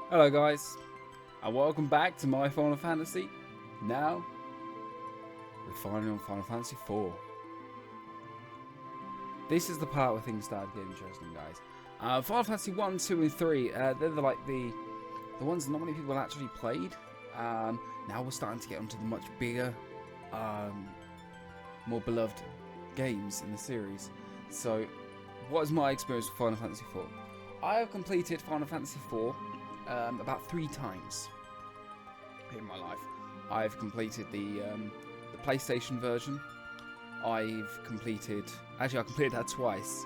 Hello guys, and welcome back to my Final Fantasy. Now, we're finally on Final Fantasy 4. This is the part where things start getting interesting, guys. Final Fantasy 1, 2, and 3, they're the ones that not many people actually played. Now we're starting to get onto the much bigger, more beloved games in the series. So, what is my experience with Final Fantasy 4? I have completed Final Fantasy 4 about 3 times in my life. I've completed the PlayStation version. I completed that twice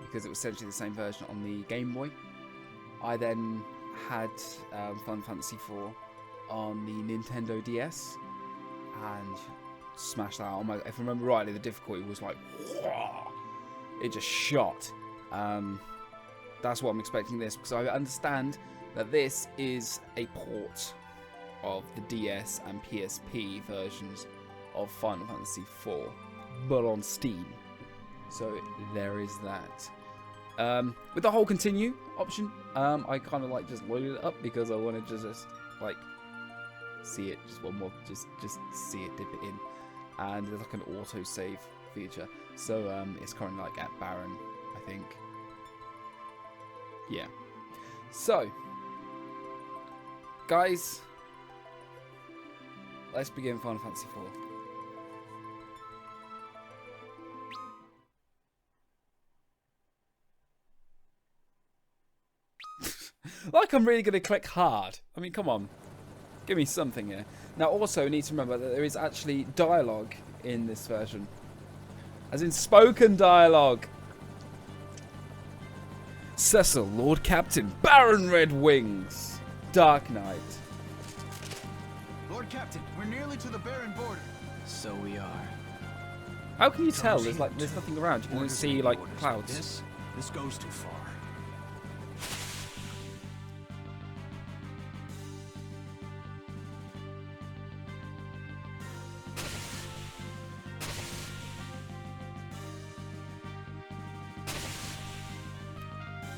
because it was essentially the same version on the Game Boy. I then had Final Fantasy 4 on the Nintendo DS and smashed that out. If I remember rightly, the difficulty was like, whoa, it just shot. That's what I'm expecting this, because I understand that this is a port of the DS and PSP versions of Final Fantasy IV, but on Steam. So there is that. With the whole continue option, I kind of like just loaded it up because I wanted to just like see it, just one more, just see it, dip it in, and there's like an auto save feature. So it's currently like at Baron, I think. Yeah. So, guys, let's begin Final Fantasy 4. Like I'm really going to click hard. I mean, come on. Give me something here. Now, also, you need to remember that there is actually dialogue in this version. As in spoken dialogue. Cecil, Lord Captain, Baron Red Wings, Dark Knight. Lord Captain, we're nearly to the Baron border. So we are. How can you tell? There's nothing around. You can only see like clouds. This goes too far.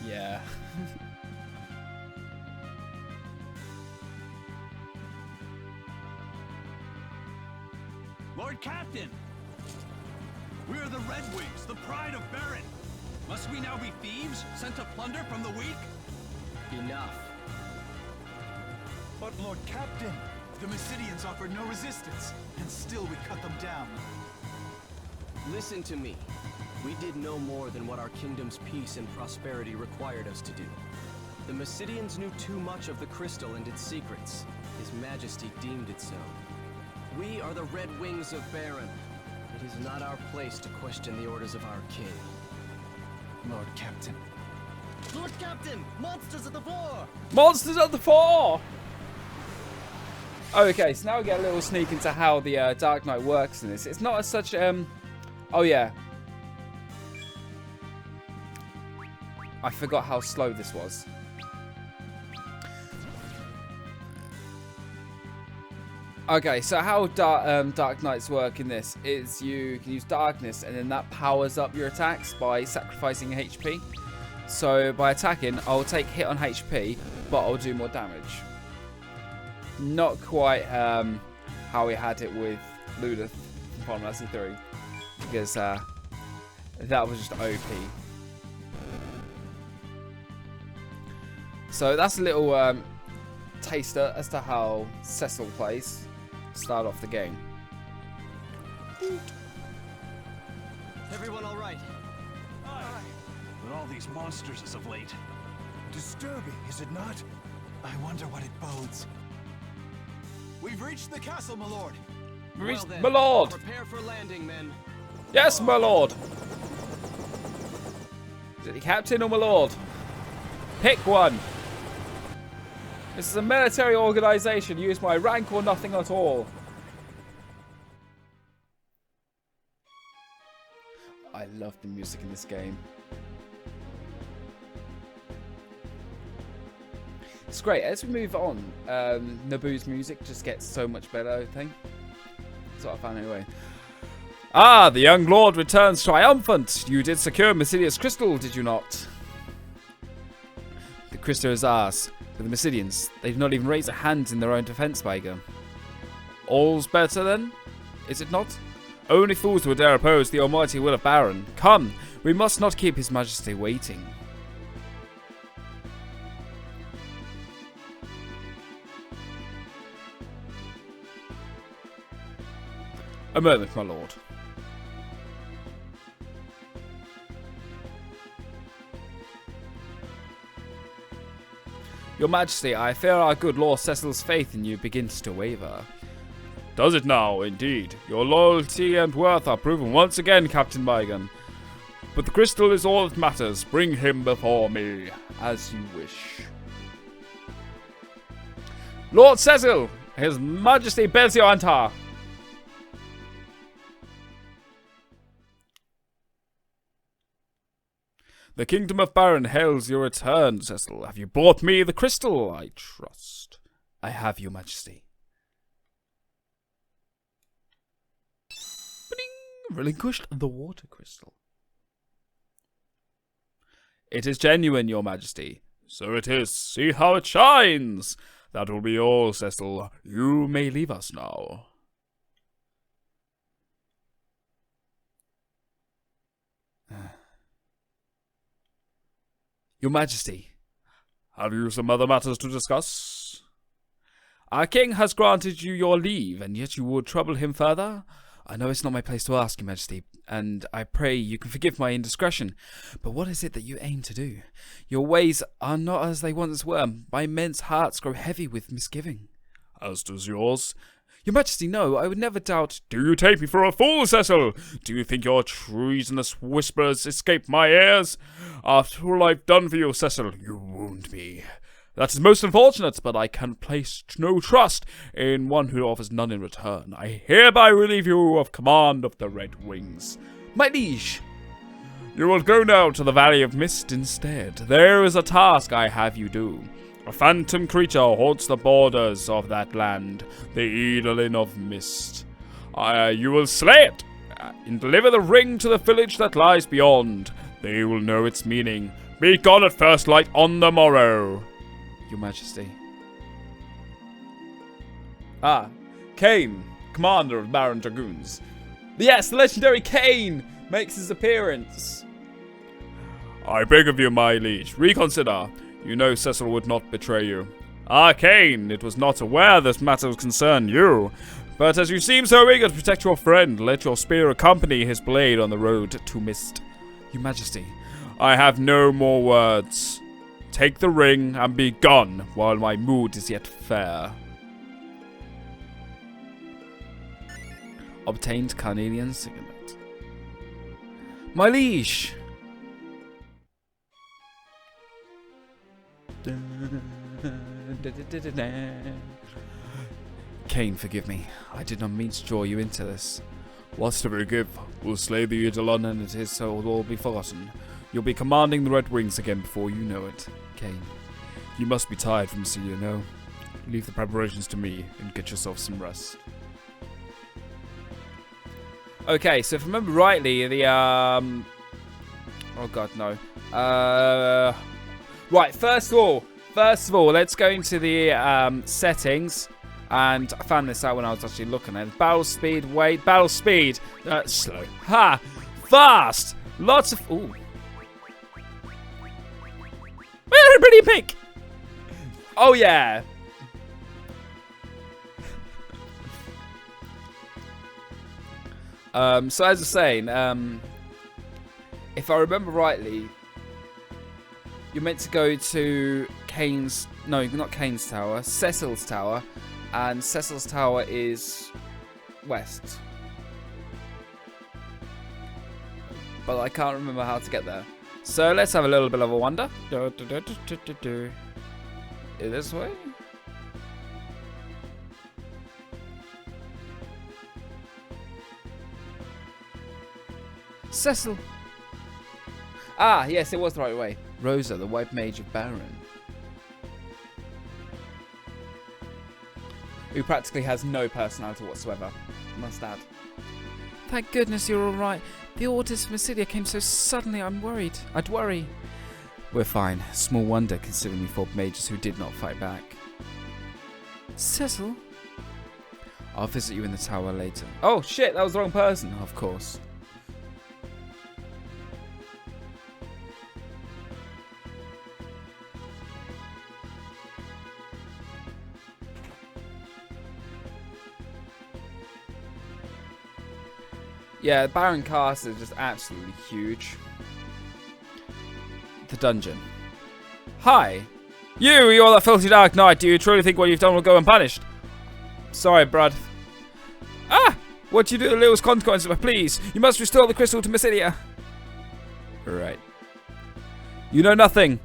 Yeah. Lord Captain! We are the Red Wings, the pride of Baron. Must we now be thieves, sent to plunder from the weak? Enough. But Lord Captain, the Mysidians offered no resistance, and still we cut them down. Listen to me. We did no more than what our kingdom's peace and prosperity required us to do. The Mysidians knew too much of the crystal and its secrets. His Majesty deemed it so. We are the Red Wings of Baron. It is not our place to question the orders of our king. Lord Captain. Lord Captain! Monsters at the fore! Monsters at the fore! Okay, so now we get a little sneak into how the Dark Knight works in this. It's not as such, oh yeah. I forgot how slow this was. Okay, so how Dark Knights work in this is you can use darkness and then that powers up your attacks by sacrificing HP. So by attacking, I'll take hit on HP, but I'll do more damage. Not quite how we had it with Ludith from Final Fantasy 3, because that was just OP. So that's a little taster as to how Cecil plays to start off the game. Everyone all right? Aye. But all these monsters as of late. Disturbing, is it not? I wonder what it bodes. We've reached the castle, my lord. Well then, My lord! prepare for landing, men. Yes, my lord! Is it the captain or my lord? Pick one! This is a military organization. Use my rank or nothing at all. I love the music in this game. It's great. As we move on, Naboo's music just gets so much better, I think. That's what I found anyway. Ah, the young lord returns triumphant. You did secure Mysidius crystal, did you not? The crystal is ours. But the Mysidians, they do not even raise a hand in their own defense, Baiga. All's better then, is it not? Only fools would dare oppose the almighty will of Baron. Come, we must not keep His Majesty waiting. A moment, my lord. Your Majesty, I fear our good Lord Cecil's faith in you begins to waver. Does it now, indeed? Your loyalty and worth are proven once again, Captain Baigan. But the crystal is all that matters. Bring him before me, as you wish. Lord Cecil, His Majesty bears you enter. The kingdom of Baron hails your return, Cecil. Have you brought me the crystal? I trust. I have, your Majesty. Bing! Relinquished the water crystal. It is genuine, your Majesty. So it is. See how it shines. That will be all, Cecil. You may leave us now. Your Majesty, have you some other matters to discuss? Our king has granted you your leave, and yet you would trouble him further? I know it's not my place to ask, Your Majesty, and I pray you can forgive my indiscretion, but what is it that you aim to do? Your ways are not as they once were. My men's hearts grow heavy with misgiving. As does yours. Your Majesty, no, I would never doubt. Do you take me for a fool, Cecil? Do you think your treasonous whispers escape my ears? After all I've done for you, Cecil, you wound me. That is most unfortunate, but I can place no trust in one who offers none in return. I hereby relieve you of command of the Red Wings. My liege! You will go now to the Valley of Mist instead. There is a task I have you do. A phantom creature haunts the borders of that land, the Edelin of Mist. You will slay it, and deliver the ring to the village that lies beyond. They will know its meaning. Be gone at first light on the morrow. Your Majesty. Kain, commander of Baron Dragoons. Yes, the legendary Kain makes his appearance. I beg of you, my liege, reconsider. You know Cecil would not betray you. Kain, it was not aware this matter concerned you. But as you seem so eager to protect your friend, let your spear accompany his blade on the road to Mist. Your Majesty, I have no more words. Take the ring and be gone while my mood is yet fair. Obtained carnelian signet. My liege! Kain, forgive me. I did not mean to draw you into this. What's to forgive? We'll slay the Eidolon and it is so will all be forgotten. You'll be commanding the Red Wings again before you know it. Kain, you must be tired from sea, you know. Leave the preparations to me and get yourself some rest. Okay, so if I remember rightly, the oh god, no. Right, first of all, let's go into the settings. And I found this out when I was actually looking at it. Battle speed, wait, battle speed. Slow. Ha! Fast! Lots of... Ooh. Everybody pick! Oh, yeah. So as I was saying, if I remember rightly, you're meant to go to Kain's... No, not Kain's tower. Cecil's tower. And Cecil's tower is west. But I can't remember how to get there. So let's have a little bit of a wander. This way? Cecil! Ah, yes, it was the right way. Rosa, the white mage of Baron. Who practically has no personality whatsoever, must add. Thank goodness you're alright. The orders from Mysidia came so suddenly, I'd worry. We're fine. Small wonder considering we fought mages who did not fight back. Cecil? I'll visit you in the tower later. Oh shit, that was the wrong person. Of course. Yeah, Baron Castle is just absolutely huge. The dungeon. Hi! You're that filthy dark knight. Do you truly think what you've done will go unpunished? Sorry, Brad. Ah! What you do, lose consequences, but please, you must restore the crystal to Mysidia. Right. You know nothing.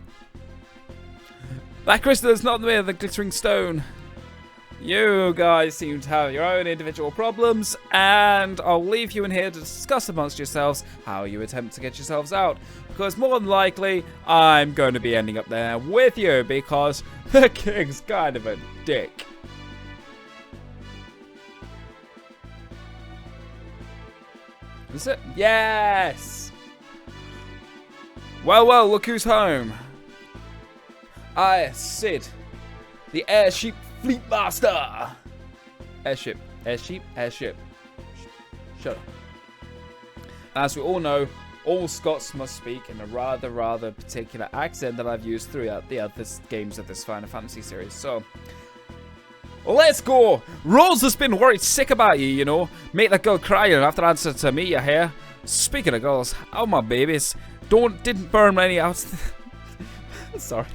That crystal is not mere the glittering stone. You guys seem to have your own individual problems, and I'll leave you in here to discuss amongst yourselves how you attempt to get yourselves out. Because more than likely, I'm going to be ending up there with you, because the king's kind of a dick. Is it? Yes! Well, look who's home. I, Sid, the airship fleet master. Airship. Shut up. As we all know, all Scots must speak in a rather particular accent that I've used throughout the other games of this Final Fantasy series. So, let's go! Rose has been worried sick about you, you know. Make that girl cry and have to answer to me, you hear? Speaking of girls, how my babies? Didn't burn any out. Sorry.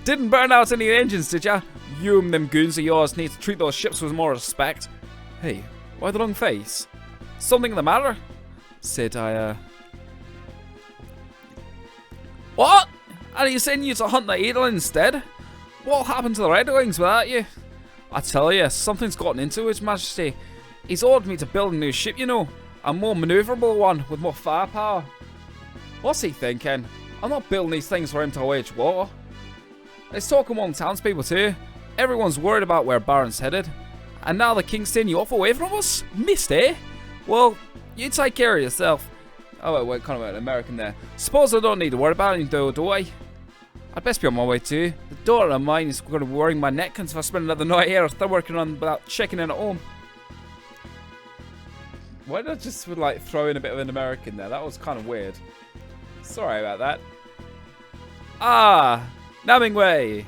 Didn't burn out any engines, did ya? You and them goons of yours need to treat those ships with more respect. Hey, why the long face? Something the matter? Said What? Are you sending you to hunt the Adel instead? What happened to the Red Wings without you? I tell you, something's gotten into His Majesty. He's ordered me to build a new ship, you know. A more maneuverable one with more firepower. What's he thinking? I'm not building these things for him to wage war. It's talking among townspeople too. Everyone's worried about where Baron's headed. And now the king's taking you off away from us? Missed, eh? Well, you take care of yourself. Oh, wait, kind of an American there. Suppose I don't need to worry about anything though, do I? I'd best be on my way too. The daughter of mine is going to be worrying my neck if I spend another night here still working on without checking in at home. Why did I just like throw in a bit of an American there? That was kind of weird. Sorry about that. Ah, Namingway.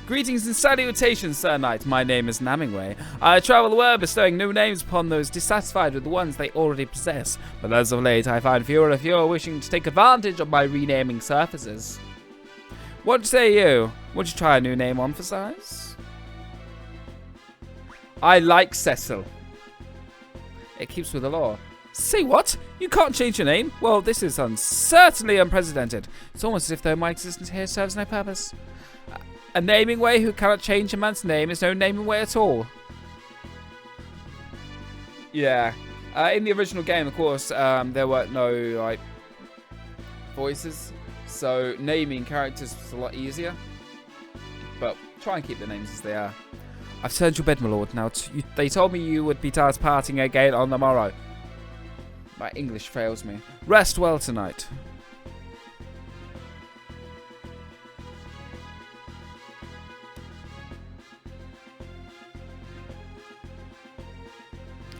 Greetings and salutations, Sir Knight. My name is Namingway. I travel the world bestowing new names upon those dissatisfied with the ones they already possess. But as of late, I find fewer and fewer wishing to take advantage of my renaming surfaces. What say you? Would you try a new name on for size? I like Cecil. It keeps with the law. Say what? You can't change your name? Well, this is certainly unprecedented. It's almost as if though my existence here serves no purpose. A naming way who cannot change a man's name is no naming way at all. Yeah. In the original game, of course, there were no like voices, so naming characters was a lot easier. But try and keep the names as they are. I've turned your bed, my lord. Now, they told me you would be parting again on the morrow. My English fails me. Rest well tonight.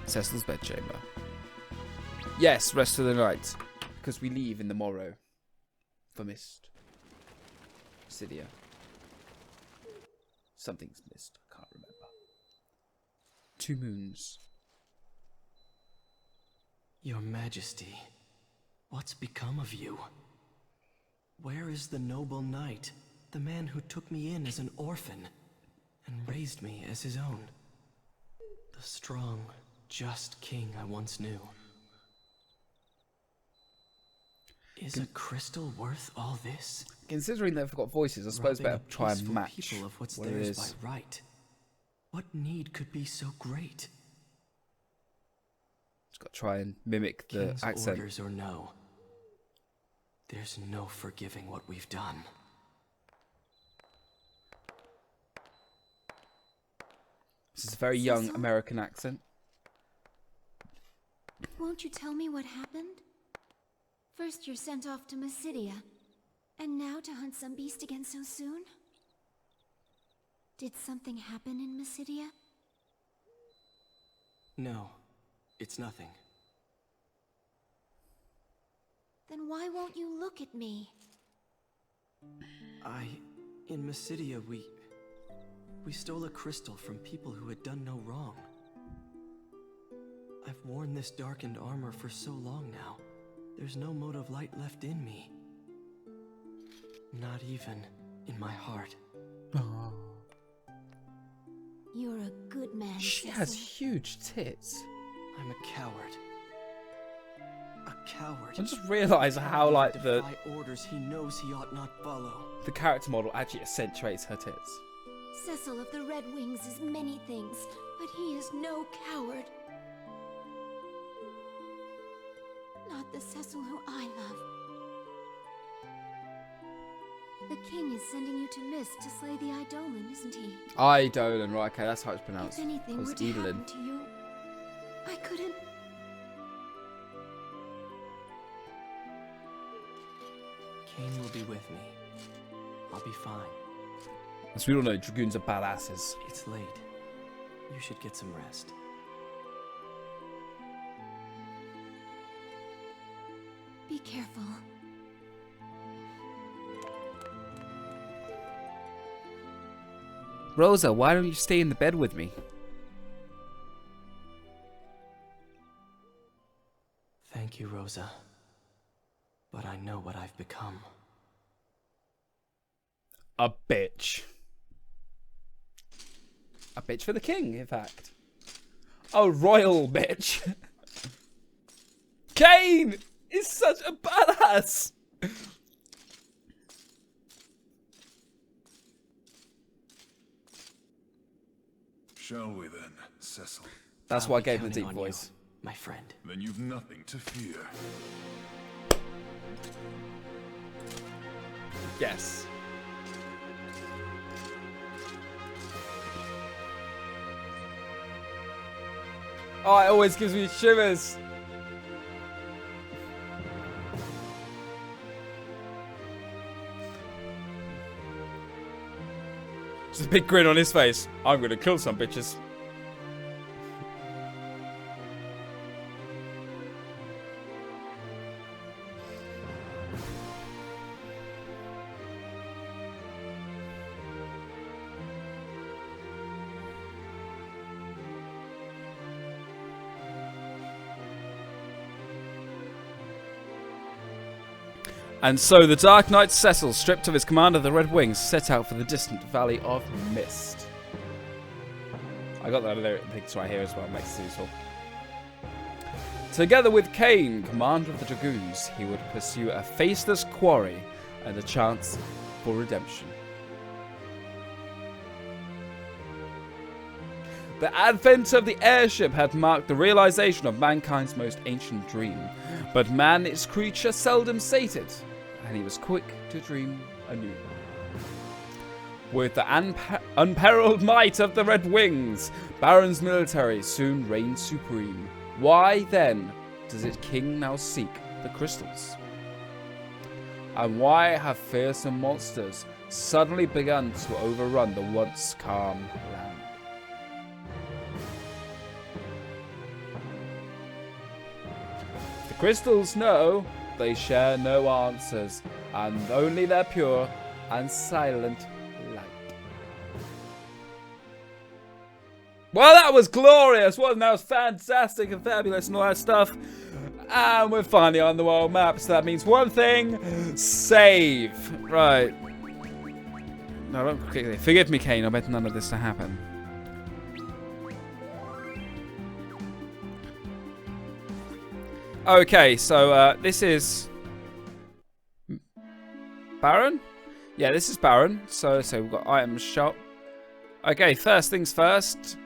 Cecil's bedchamber. Yes, rest for the night. Because we leave in the morrow. For mist. Cydia. Something's missed. I can't remember. 2 moons. Your Majesty, what's become of you? Where is the noble knight, the man who took me in as an orphan and raised me as his own? The strong, just king I once knew. Is a crystal worth all this? Considering they've got voices, I suppose better try and match people of what's what theirs it is. by right. What need could be so great? Just got to try and mimic the King's accent. Orders or no, there's no forgiving what we've done. This is a very young Cecil? American accent. Won't you tell me what happened? First you're sent off to Mysidia. And now to hunt some beast again so soon? Did something happen in Mysidia? No, it's nothing. Then why won't you look at me? In Mysidia, we stole a crystal from people who had done no wrong. I've worn this darkened armor for so long now. There's no mote of light left in me. Not even in my heart. Oh. You're a good man, She Cecil. has huge tits. I'm a coward. A coward. I just realised how like the Defy orders he knows he ought not follow. character model actually accentuates her tits. Cecil of the Red Wings is many things, but he is no coward. Not the Cecil who I love. The king is sending you to Mist to slay the Eidolon, isn't he? Eidolon, right, okay, that's how it's pronounced. If anything It's were to Eidolon. happen to you, I couldn't... Kain will be with me. I'll be fine. As we all know, dragoons are badasses. It's late. You should get some rest. Be careful. Rosa, why don't you stay in the bed with me? Thank you, Rosa. But I know what I've become. A bitch. A bitch for the king, in fact. A royal bitch. Kain is such a badass. Shall we then, Cecil? That's I'll why I be gave him a counting deep on you, voice. my friend. Then you've nothing to fear. Yes. Oh, it always gives me shivers. Just a big grin on his face. I'm gonna kill some bitches. And so the Dark Knight Cecil, stripped of his command of the Red Wings, set out for the distant Valley of Mist. I got that lyrics right here as well, makes it useful. Together with Kain, commander of the Dragoons, he would pursue a faceless quarry and a chance for redemption. The advent of the airship had marked the realization of mankind's most ancient dream, but man, its creature, seldom sated, and he was quick to dream anew. With the unparalleled might of the Red Wings, Baron's military soon reigned supreme. Why then does its king now seek the crystals? And why have fearsome monsters suddenly begun to overrun the once calm land? The crystals know they share no answers, and only their pure and silent light. Well, that was glorious, wasn't that? It was fantastic and fabulous and all that stuff. And we're finally on the world map, so that means one thing: save. Right. No, don't quickly. Forgive me, Kain. I bet none of this to happen. Okay, so this is Baron. Yeah, this is Baron. So we've got items shop. Okay, first things first.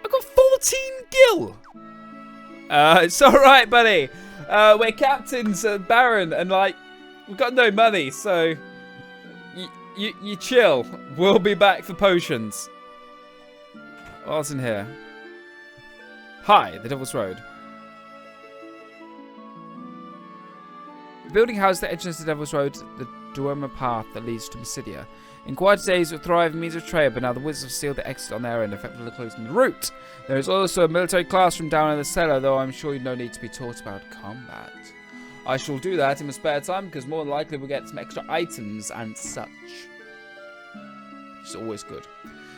I got 14 gil. It's all right, buddy. We're captains at Baron, and like we've got no money, so you chill. We'll be back for potions. What's in here? Hi, the Devil's Road. building houses that entrance to Devil's Road, the Duomo path that leads to Mysidia. In quieter days, it would thrive in means of trade, but now the wizards have sealed the exit on their end, effectively closing the route. There is also a military classroom down in the cellar, though I'm sure you no need to be taught about combat. I shall do that in my spare time, because more than likely we'll get some extra items and such. Which is always good.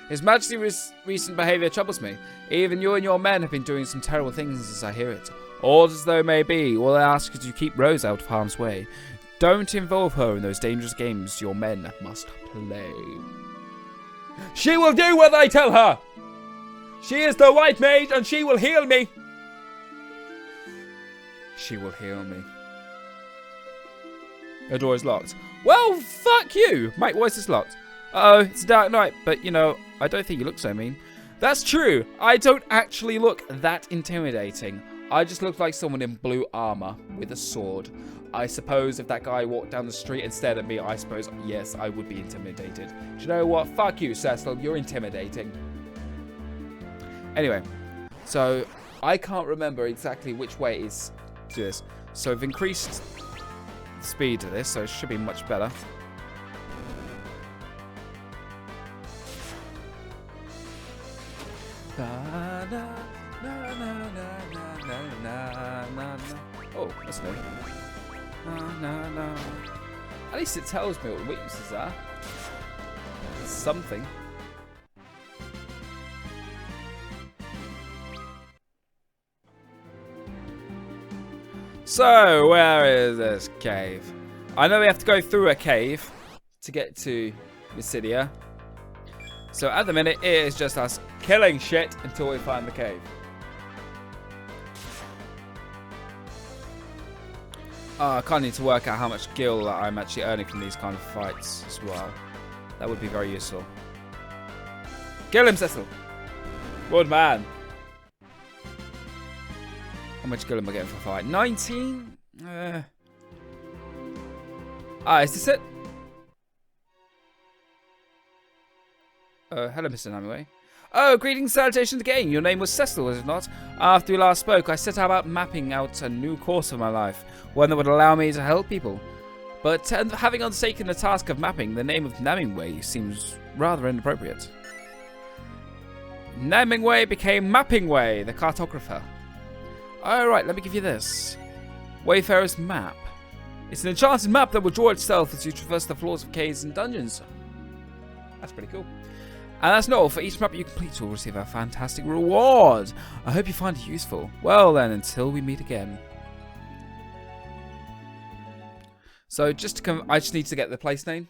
His Majesty's recent behaviour troubles me. Even you and your men have been doing some terrible things as I hear it. Odd as though may be, all I ask is you keep Rose out of harm's way. Don't involve her in those dangerous games your men must play. She will do what I tell her! She is the White Mage and she will heal me! She will heal me. The door is locked. Well, fuck you! Mate, why is this locked? Uh-oh, it's a dark night, but, you know, I don't think you look so mean. That's true. I don't actually look that intimidating. I just look like someone in blue armor with a sword. I suppose if that guy walked down the street and stared at me, I suppose, yes, I would be intimidated. Do you know what? Fuck you, Cecil. You're intimidating. Anyway, so I can't remember exactly which way is to do this. So I've increased the speed of this, so it should be much better. Oh, that's new. At least it tells me what the weaknesses are. It's something. So, where is this cave? I know we have to go through a cave to get to Mysidia. So at the minute, it is just us killing shit until we find the cave. I kind of need to work out how much gil I'm actually earning from these kind of fights as well. That would be very useful. Kill him, Cecil! Good man. How much gil am I getting for a fight? 19? Is this it? Hello, Mr. Namue. Oh, greetings and salutations again. Your name was Cecil, was it not? After we last spoke, I set about mapping out a new course of my life, one that would allow me to help people. But having undertaken the task of mapping, the name of Namingway seems rather inappropriate. Namingway became Mappingway, the cartographer. Alright, let me give you this. Wayfarer's Map. It's an enchanted map that will draw itself as you traverse the floors of caves and dungeons. That's pretty cool. And that's not all. For each map you complete, you'll receive a fantastic reward. I hope you find it useful. Well then, until we meet again. So just to come, I just need to get the place name.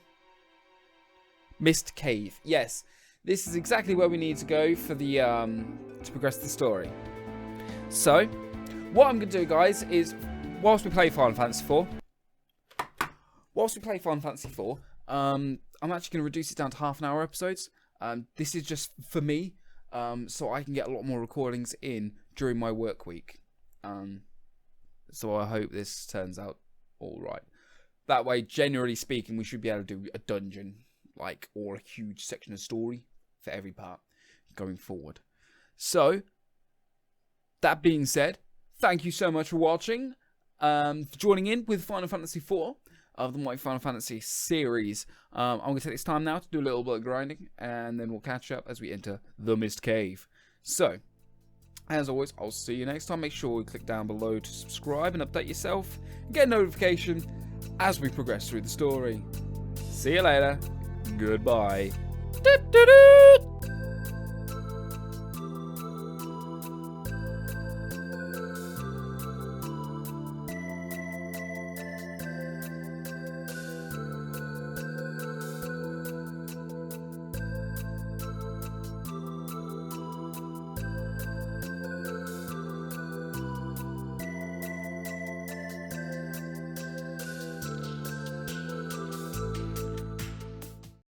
Mist Cave. Yes, this is exactly where we need to go for the to progress the story. So, what I'm going to do, guys, is whilst we play Final Fantasy IV, I'm actually going to reduce it down to half-an-hour episodes. This is just for me, so I can get a lot more recordings in during my work week. So I hope this turns out all right. That way, generally speaking, we should be able to do a dungeon, or a huge section of story for every part going forward. So, that being said, thank you so much for watching, for joining in with Final Fantasy IV. Of the My Final Fantasy series. I'm going to take this time now to do a little bit of grinding, and then we'll catch up as we enter the Mist Cave. So, as always, I'll see you next time. Make sure you click down below to subscribe and update yourself, and get a notification as we progress through the story. See you later. Goodbye.